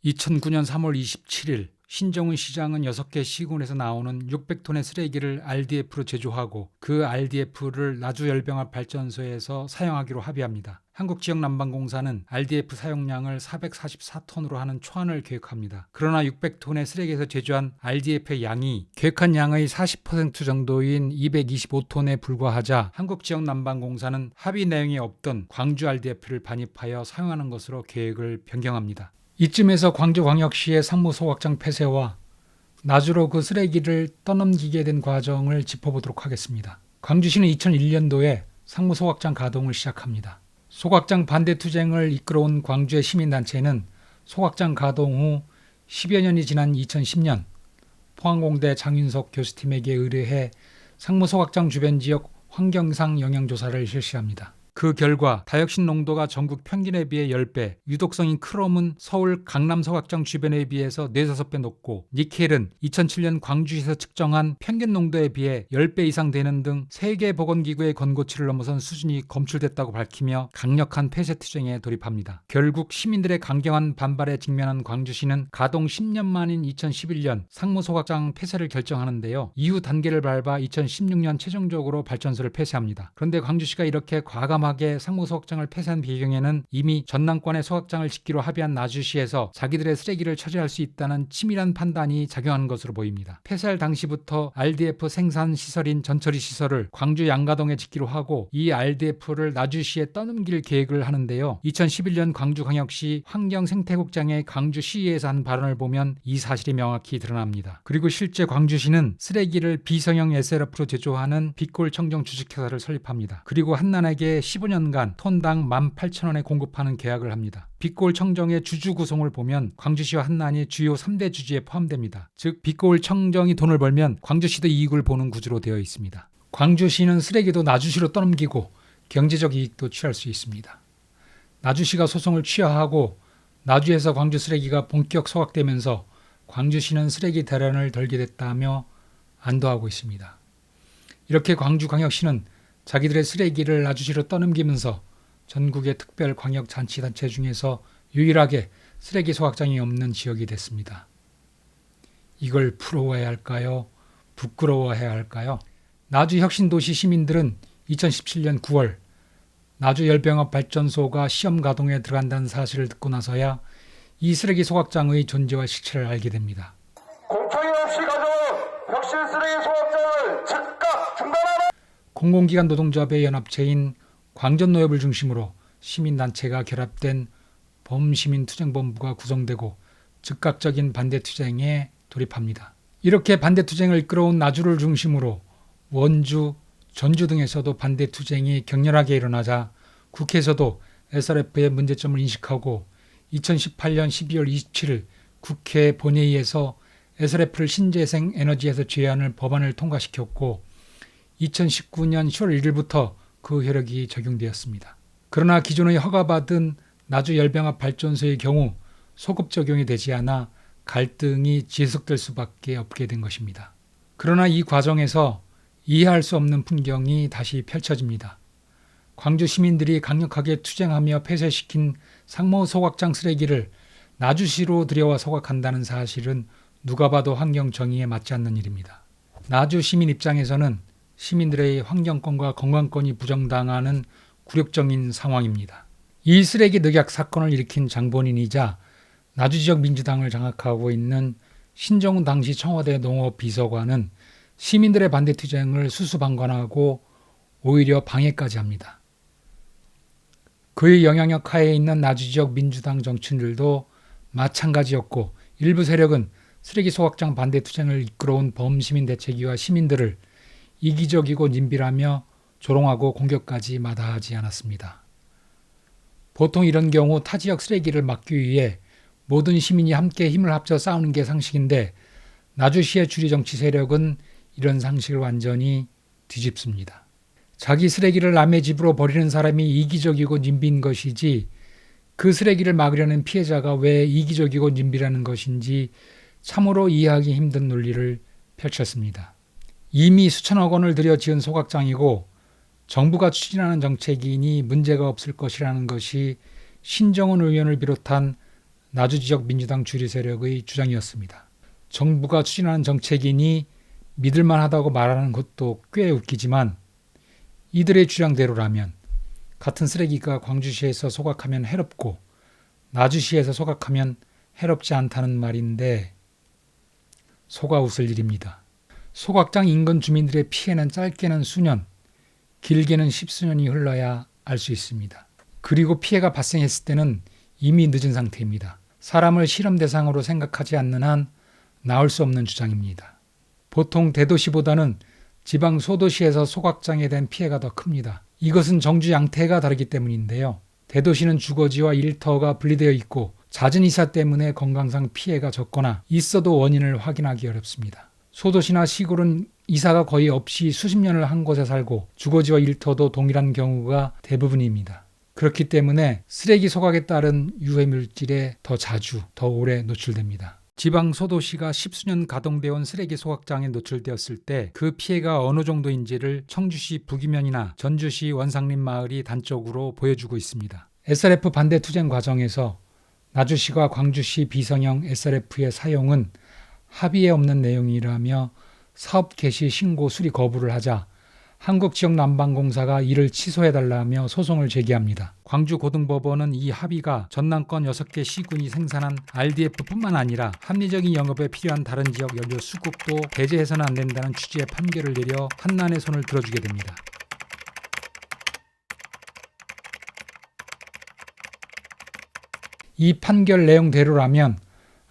2009년 3월 27일 신정훈 시장은 6개 시군에서 나오는 600톤의 쓰레기를 RDF로 제조하고 그 RDF를 나주열병합 발전소에서 사용하기로 합의합니다. 한국지역난방공사는 RDF 사용량을 444톤으로 하는 초안을 계획합니다. 그러나 600톤의 쓰레기에서 제조한 RDF의 양이 계획한 양의 40% 정도인 225톤에 불과하자 한국지역난방공사는 합의 내용이 없던 광주 RDF를 반입하여 사용하는 것으로 계획을 변경합니다. 이쯤에서 광주광역시의 상무소각장 폐쇄와 나주로 그 쓰레기를 떠넘기게 된 과정을 짚어보도록 하겠습니다. 광주시는 2001년도에 상무소각장 가동을 시작합니다. 소각장 반대 투쟁을 이끌어온 광주의 시민단체는 소각장 가동 후 10여 년이 지난 2010년 포항공대 장윤석 교수팀에게 의뢰해 상무소각장 주변 지역 환경상 영향조사를 실시합니다. 그 결과 다역신 농도가 전국 평균에 비해 10배, 유독성인 크롬은 서울 강남 소각장 주변에 비해서 4~5배 높고 니켈은 2007년 광주에서 측정한 평균 농도에 비해 10배 이상 되는 등 세계보건기구의 권고치를 넘어선 수준이 검출됐다고 밝히며 강력한 폐쇄 투쟁에 돌입합니다. 결국 시민들의 강경한 반발에 직면한 광주시는 가동 10년 만인 2011년 상무소각장 폐쇄를 결정하는데요. 이후 단계를 밟아 2016년 최종적으로 발전소를 폐쇄합니다. 그런데 광주시가 이렇게 과감하게 상무소각장을 폐쇄한 배경에는 이미 전남권의 소각장을 짓기로 합의한 나주시에서 자기들의 쓰레기를 처리할 수 있다는 치밀한 판단이 작용한 것으로 보입니다. 폐쇄할 당시부터 RDF 생산 시설인 전처리 시설을 광주 양가동에 짓기로 하고 이 RDF를 나주시에 떠넘길 계획을 하는데요. 2011년 광주광역시 환경생태국장의 광주시의회에서 한 발언을 보면 이 사실이 명확히 드러납니다. 그리고 실제 광주시는 쓰레기를 비성형 SLF로 제조하는 빛골 청정 주식회사를 설립합니다. 그리고 한난에게 15년간 톤당 18,000원에 공급하는 계약을 합니다. 빛골 청정의 주주 구성을 보면 광주시와 한난이 주요 3대 주주에 포함됩니다. 즉 빛골 청정이 돈을 벌면 광주시도 이익을 보는 구조로 되어 있습니다. 광주시는 쓰레기도 나주시로 떠넘기고 경제적 이익도 취할 수 있습니다. 나주시가 소송을 취하하고 나주에서 광주 쓰레기가 본격 소각되면서 광주시는 쓰레기 대란을 덜게 됐다며 안도하고 있습니다. 이렇게 광주광역시는 자기들의 쓰레기를 나주시로 떠넘기면서 전국의 특별 광역 잔치단체 중에서 유일하게 쓰레기 소각장이 없는 지역이 됐습니다. 이걸 부러워해야 할까요? 부끄러워해야 할까요? 나주 혁신도시 시민들은 2017년 9월 나주열병합 발전소가 시험 가동에 들어간다는 사실을 듣고 나서야 이 쓰레기 소각장의 존재와 실체를 알게 됩니다. 공청회 없이 가져온 혁신 쓰레기 소각장을 즉각 중단하라! 공공기관 노동조합의 연합체인 광전노협을 중심으로 시민단체가 결합된 범시민투쟁본부가 구성되고 즉각적인 반대투쟁에 돌입합니다. 이렇게 반대투쟁을 이끌어온 나주를 중심으로 원주, 전주 등에서도 반대투쟁이 격렬하게 일어나자 국회에서도 SRF의 문제점을 인식하고 2018년 12월 27일 국회 본회의에서 SRF를 신재생 에너지에서 제외하는 법안을 통과시켰고 2019년 10월 1일부터 그 효력이 적용되었습니다. 그러나 기존의 허가받은 나주열병합 발전소의 경우 소급 적용이 되지 않아 갈등이 지속될 수밖에 없게 된 것입니다. 그러나 이 과정에서 이해할 수 없는 풍경이 다시 펼쳐집니다. 광주 시민들이 강력하게 투쟁하며 폐쇄시킨 상무소각장 쓰레기를 나주시로 들여와 소각한다는 사실은 누가 봐도 환경 정의에 맞지 않는 일입니다. 나주 시민 입장에서는 시민들의 환경권과 건강권이 부정당하는 굴욕적인 상황입니다. 이 쓰레기 늑약 사건을 일으킨 장본인이자 나주지역 민주당을 장악하고 있는 신정훈 당시 청와대 농업 비서관은 시민들의 반대 투쟁을 수수방관하고 오히려 방해까지 합니다. 그의 영향력 하에 있는 나주지역 민주당 정치인들도 마찬가지였고 일부 세력은 쓰레기 소각장 반대 투쟁을 이끌어온 범시민 대책위와 시민들을 이기적이고 님빌하며 조롱하고 공격까지 마다하지 않았습니다. 보통 이런 경우 타 지역 쓰레기를 막기 위해 모든 시민이 함께 힘을 합쳐 싸우는 게 상식인데 나주시의 주류 정치 세력은 이런 상식을 완전히 뒤집습니다. 자기 쓰레기를 남의 집으로 버리는 사람이 이기적이고 님빈 것이지 그 쓰레기를 막으려는 피해자가 왜 이기적이고 님비라는 것인지 참으로 이해하기 힘든 논리를 펼쳤습니다. 이미 수천억 원을 들여 지은 소각장이고 정부가 추진하는 정책이니 문제가 없을 것이라는 것이 신정훈 의원을 비롯한 나주 지역 민주당 주류 세력의 주장이었습니다. 정부가 추진하는 정책이니 믿을만하다고 말하는 것도 꽤 웃기지만 이들의 주장대로라면 같은 쓰레기가 광주시에서 소각하면 해롭고 나주시에서 소각하면 해롭지 않다는 말인데 속아 웃을 일입니다. 소각장 인근 주민들의 피해는 짧게는 수년, 길게는 십수년이 흘러야 알 수 있습니다. 그리고 피해가 발생했을 때는 이미 늦은 상태입니다. 사람을 실험 대상으로 생각하지 않는 한 나올 수 없는 주장입니다. 보통 대도시보다는 지방 소도시에서 소각장에 대한 피해가 더 큽니다. 이것은 정주 양태가 다르기 때문인데요. 대도시는 주거지와 일터가 분리되어 있고 잦은 이사 때문에 건강상 피해가 적거나 있어도 원인을 확인하기 어렵습니다. 소도시나 시골은 이사가 거의 없이 수십 년을 한 곳에 살고 주거지와 일터도 동일한 경우가 대부분입니다. 그렇기 때문에 쓰레기 소각에 따른 유해 물질에 더 자주, 더 오래 노출됩니다. 지방 소도시가 십수년 가동되어 온 쓰레기 소각장에 노출되었을 때 그 피해가 어느 정도인지를 청주시 북이면이나 전주시 원상림 마을이 단적으로 보여주고 있습니다. SRF 반대 투쟁 과정에서 나주시와 광주시 비성형 SRF의 사용은 합의에 없는 내용이라며 사업 개시 신고 수리 거부를 하자 한국지역난방공사가 이를 취소해달라며 소송을 제기합니다. 광주고등법원은 이 합의가 전남권 6개 시군이 생산한 RDF뿐만 아니라 합리적인 영업에 필요한 다른 지역 연료 수급도 배제해서는 안 된다는 취지의 판결을 내려 한난의 손을 들어주게 됩니다. 이 판결 내용대로라면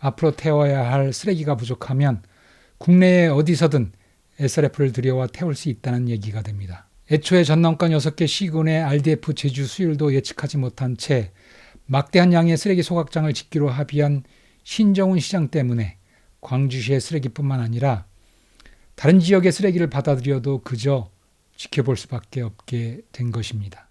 앞으로 태워야 할 쓰레기가 부족하면 국내에 어디서든 SRF를 들여와 태울 수 있다는 얘기가 됩니다. 애초에 전남권 6개 시군의 RDF 제주 수율도 예측하지 못한 채 막대한 양의 쓰레기 소각장을 짓기로 합의한 신정훈 시장 때문에 광주시의 쓰레기뿐만 아니라 다른 지역의 쓰레기를 받아들여도 그저 지켜볼 수밖에 없게 된 것입니다.